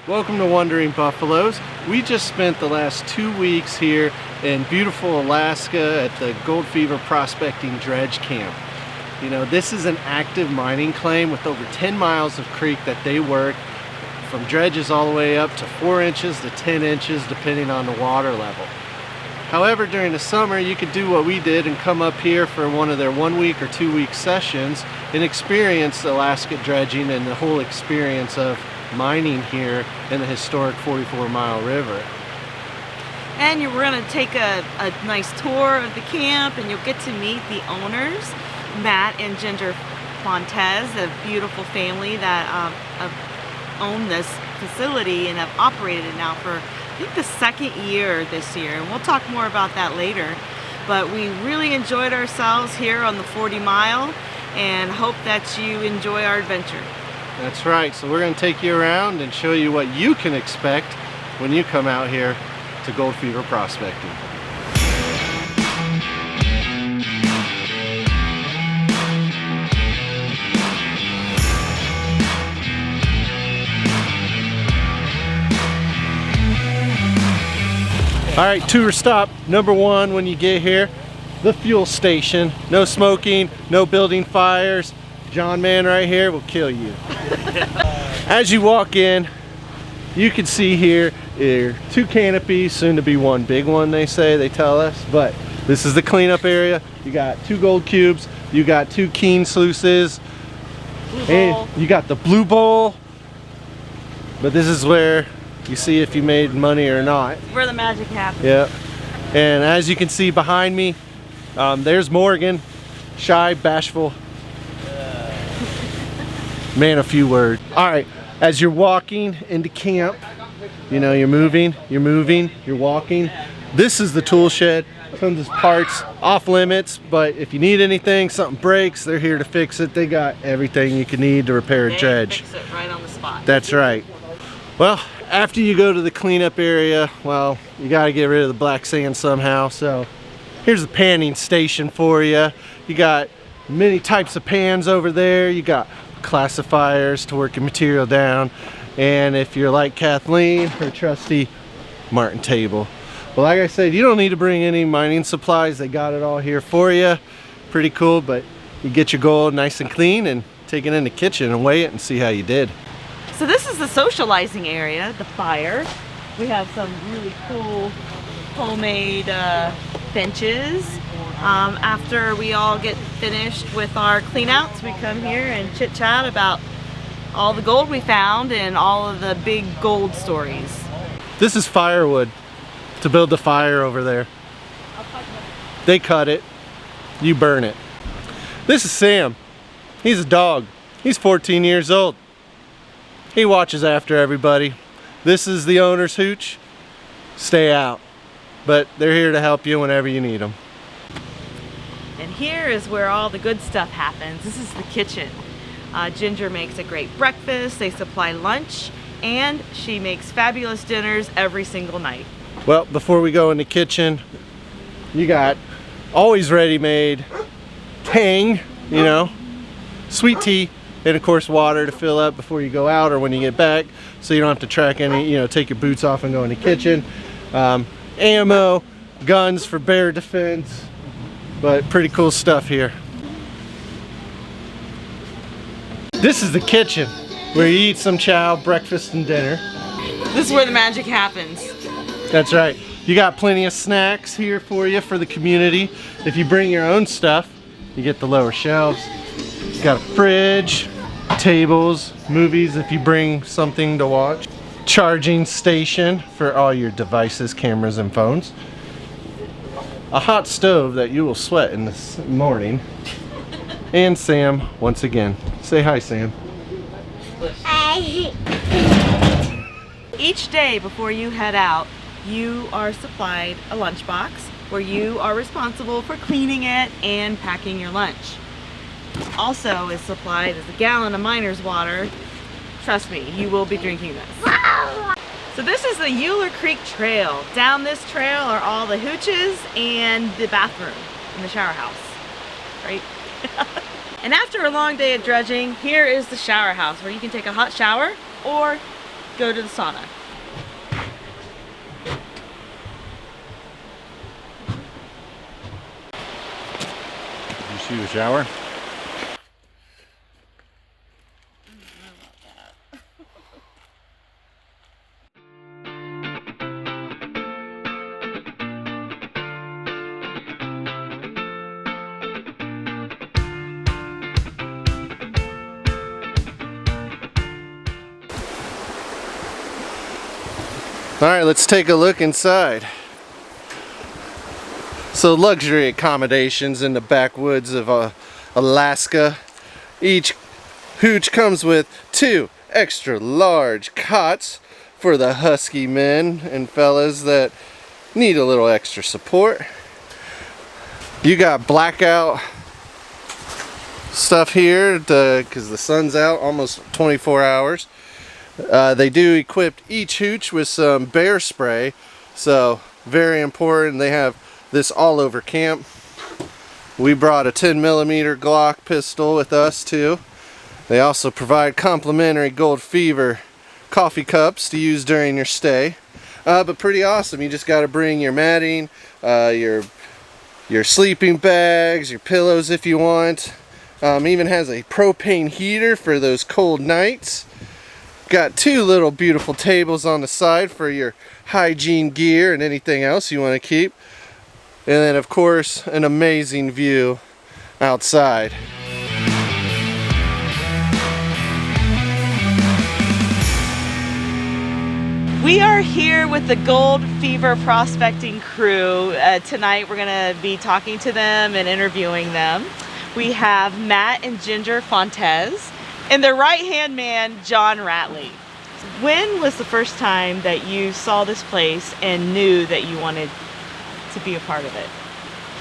Welcome to Wandering Buffaloes. We just spent the last 2 weeks here in beautiful Alaska at the Gold Fever Prospecting Dredge Camp. You know, this is an active mining claim with over 10 miles of creek that they work from dredges all the way up to 4 inches to 10 inches depending on the water level. However, during the summer you could do what we did and come up here for one of their 1 week or 2 week sessions and experience Alaska dredging and the whole experience of mining here in the historic 44-mile river. And we're going to take a nice tour of the camp, and you'll get to meet the owners, Matt and Ginger Fontes, a beautiful family that own this facility and have operated it now for I think the second year this year, and we'll talk more about that later. But we really enjoyed ourselves here on the 40 mile and hope that you enjoy our adventure. That's right, so we're going to take you around and show you what you can expect when you come out here to Gold Fever Prospecting. Alright, tour stop number 1 when you get here, the fuel station. No smoking, no building fires. John Man right here will kill you. As you walk in, you can see here are 2 canopies, soon to be 1 big one, they tell us, but this is the cleanup area. You got 2 gold cubes, you got 2 keen sluices, and you got the blue bowl, but this is where you see if you made money or not. Where the magic happens. Yep. And as you can see behind me, there's Morgan, shy, bashful, man, a few words. All right, as you're walking into camp, you know, you're moving, you're walking. This is the tool shed. Tons of parts, off limits, but if you need anything, something breaks, they're here to fix it. They got everything you can need to repair a dredge. Fix it right on the spot. That's right. Well, after you go to the cleanup area, well, you got to get rid of the black sand somehow. So here's a panning station for you. You got many types of pans over there. You got classifiers to work your material down, and if you're like Kathleen, her trusty Martin table. Well, like I said, you don't need to bring any mining supplies. They got it all here for you. Pretty cool, but you get your gold nice and clean and take it in the kitchen and weigh it and see how you did. So this is the socializing area, the fire. We have some really cool homemade benches. After we all get finished with our cleanouts, we come here and chit chat about all the gold we found and all of the big gold stories. This is firewood to build the fire over there. They cut it, you burn it. This is Sam. He's a dog. He's 14 years old. He watches after everybody. This is the owner's hooch. Stay out. But they're here to help you whenever you need them. And here is where all the good stuff happens. This is the kitchen. Ginger makes a great breakfast, they supply lunch, and she makes fabulous dinners every single night. Well, before we go in the kitchen, you got always ready-made Tang, you know, sweet tea, and of course water to fill up before you go out or when you get back, so you don't have to track any, you know, take your boots off and go in the kitchen. Ammo, guns for bear defense, but pretty cool stuff here. This is the kitchen where you eat some chow, breakfast and dinner. This is where the magic happens. That's right. You got plenty of snacks here for you for the community. If you bring your own stuff, you get the lower shelves. You got a fridge, tables, movies if you bring something to watch. Charging station for all your devices, cameras and phones. A hot stove that you will sweat in the morning. And Sam, once again. Say hi, Sam. Hi. Each day before you head out, you are supplied a lunchbox where you are responsible for cleaning it and packing your lunch. Also is supplied is a gallon of miner's water. Trust me, you will be drinking this. So this is the Euler Creek Trail. Down this trail are all the hooches and the bathroom in the shower house, right? And after a long day of dredging, here is the shower house where you can take a hot shower or go to the sauna. Did you see the shower? All right, let's take a look inside. So luxury accommodations in the backwoods of Alaska. Each hooch comes with 2 extra large cots for the husky men and fellas that need a little extra support. You got blackout stuff here because the sun's out almost 24 hours. They do equip each hooch with some bear spray, so very important. They have this all over camp. We brought a 10mm Glock pistol with us too. They also provide complimentary Gold Fever coffee cups to use during your stay. But pretty awesome. You just got to bring your matting, your sleeping bags, your pillows if you want. Even has a propane heater for those cold nights. Got 2 little beautiful tables on the side for your hygiene gear and anything else you want to keep. And then of course an amazing view outside. We are here with the Gold Fever prospecting crew. Tonight we're going to be talking to them and interviewing them. We have Matt and Ginger Fontes and their right-hand man, John Ratley. When was the first time that you saw this place and knew that you wanted to be a part of it?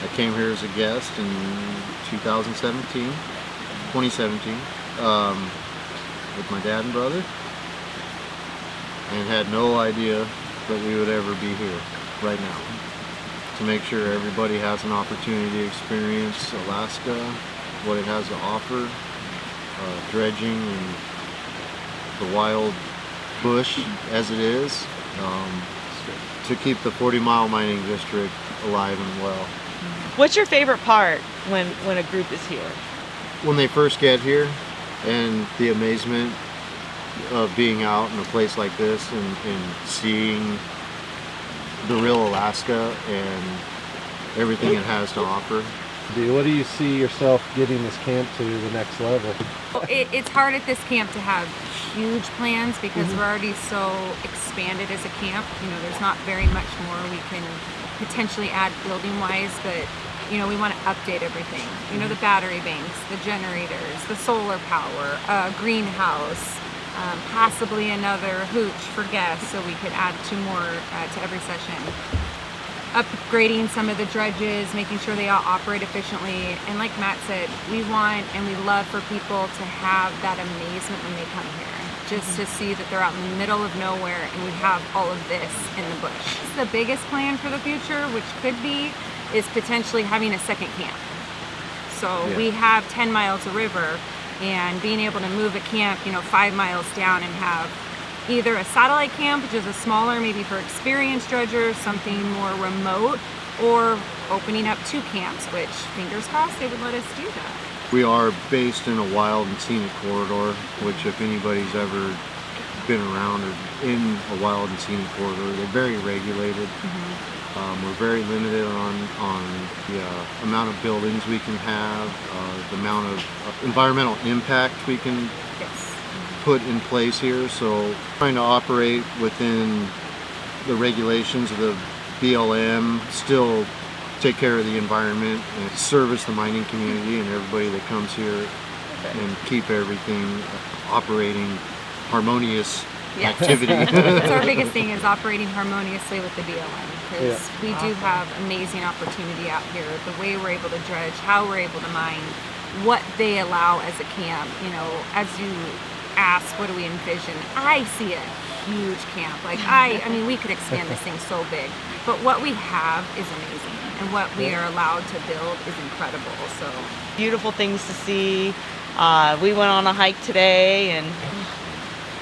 I came here as a guest in 2017 with my dad and brother, and had no idea that we would ever be here right now. To make sure everybody has an opportunity to experience Alaska, what it has to offer, dredging and the wild bush as it is, to keep the 40-mile mining district alive and well. What's your favorite part when a group is here? When they first get here and the amazement of being out in a place like this and seeing the real Alaska and everything it has to offer. What do you see yourself getting this camp to the next level? It's hard at this camp to have huge plans because we're already so expanded as a camp. You know, there's not very much more we can potentially add building-wise, but you know, we want to update everything. You know, the battery banks, the generators, the solar power, greenhouse, possibly another hooch for guests so we could add 2 more to every session. Upgrading some of the dredges, making sure they all operate efficiently. And like Matt said, we want and we love for people to have that amazement when they come here. Just to see that they're out in the middle of nowhere and we have all of this in the bush. The biggest plan for the future, which could be, is potentially having a second camp. So we have 10 miles of river, and being able to move a camp, you know, 5 miles down and have either a satellite camp, which is a smaller, maybe for experienced dredgers, something more remote, or opening up 2 camps, which fingers crossed they would let us do that. We are based in a wild and scenic corridor, which if anybody's ever been around or in a wild and scenic corridor, they're very regulated. We're very limited on the amount of buildings we can have, the amount of environmental impact we can put in place here. So trying to operate within the regulations of the BLM, still take care of the environment and service the mining community and everybody that comes here, and keep everything operating harmonious activity. That's our biggest thing, is operating harmoniously with the BLM, because we do have amazing opportunity out here. The way we're able to dredge, how we're able to mine, what they allow as a camp. You know, as you ask, what do we envision? I see a huge camp. Like I mean, we could expand this thing so big, but what we have is amazing, and what we are allowed to build is incredible. So Beautiful things to see. We went on a hike today, and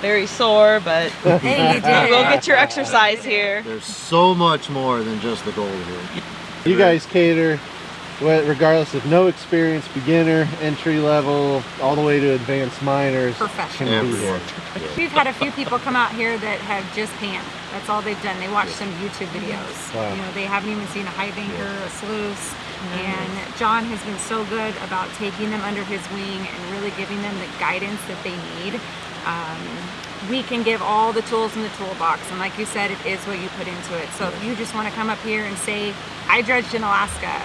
very sore, but Hey, you did. we'll get your exercise here. There's so much more than just the gold here. You guys cater, regardless of no experience, beginner, entry level, all the way to advanced miners. Professional. can be Everyone. here. We've had a few people come out here that have just panned. That's all they've done. They watch some YouTube videos. Wow. You know, they haven't even seen a high banker, a sluice. And John has been so good about taking them under his wing and really giving them the guidance that they need. We can give all the tools in the toolbox, and like you said, it is what you put into it. So if you just want to come up here and say, I dredged in Alaska,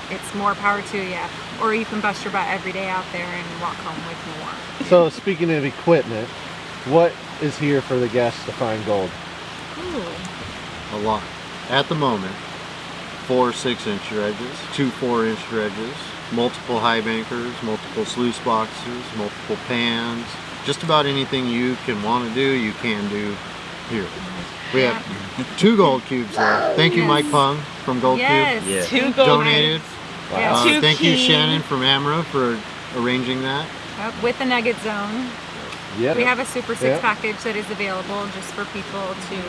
it's more power to you. Or you can bust your butt every day out there and walk home with more. So speaking of equipment, what is here for the guests to find gold? Ooh. A lot. At the moment, 4 6-inch dredges, 2 4-inch dredges, multiple high bankers, multiple sluice boxes, multiple pans. Just about anything you can want to do, you can do here. We have 2 gold cubes there. Thank you, Mike Pung from Gold Yes. Cube. 2 gold Donated. Yes. Two Thank you, key. Shannon from Amra, for arranging that. Yep, with the nugget zone. Yep. We have a Super 6 Yep. package that is available just for people to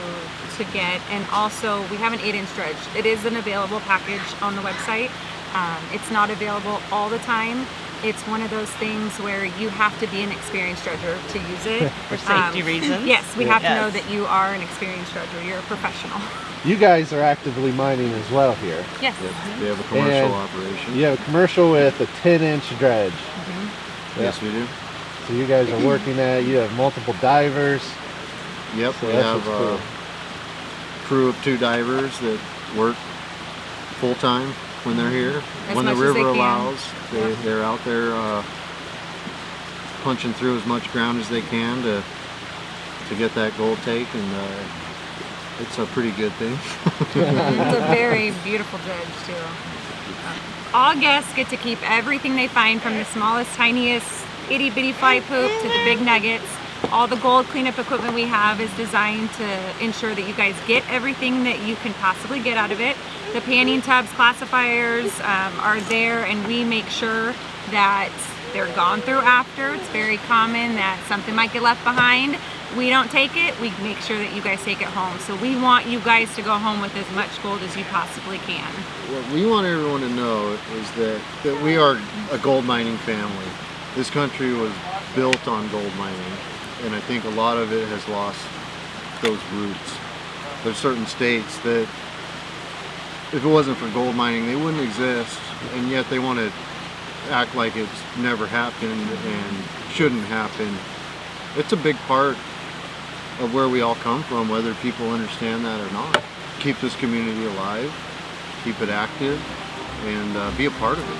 get, and also we have an 8-inch dredge. It is an available package on the website. It's not available all the time. It's one of those things where you have to be an experienced dredger to use it. For safety reasons. Yes, we have to know Yes. that you are an experienced dredger. You're a professional. You guys are actively mining as well here. Yes. We have a commercial And operation. You have a commercial with a 10-inch dredge. Yes, we do. So you guys are working that. You have multiple divers. Yep, So we that's have what's a cool. crew of 2 divers that work full time when they're here. As When the much as they river can. allows, they're out there punching through as much ground as they can to get that gold take, and it's a pretty good thing. It's a very beautiful dredge too. All guests get to keep everything they find, from the smallest, tiniest, itty bitty fly poop to the big nuggets. All the gold cleanup equipment we have is designed to ensure that you guys get everything that you can possibly get out of it. The panning tubs, classifiers are there, and we make sure that they're gone through after. It's very common that something might get left behind. We don't take it, we make sure that you guys take it home. So we want you guys to go home with as much gold as you possibly can. What we want everyone to know is that we are a gold mining family. This country was built on gold mining, and I think a lot of it has lost those roots. There's certain states that if it wasn't for gold mining, they wouldn't exist, and yet they want to act like it's never happened and shouldn't happen. It's a big part of where we all come from, whether people understand that or not. Keep this community alive, keep it active, and be a part of it.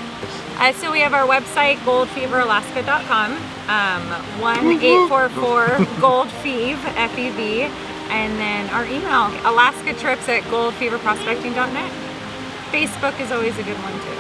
So we have our website, goldfeveralaska.com, 1-844-GOLD-FEV, F-E-V, and then our email, alaskatrips@goldfeverprospecting.net. Facebook is always a good one too.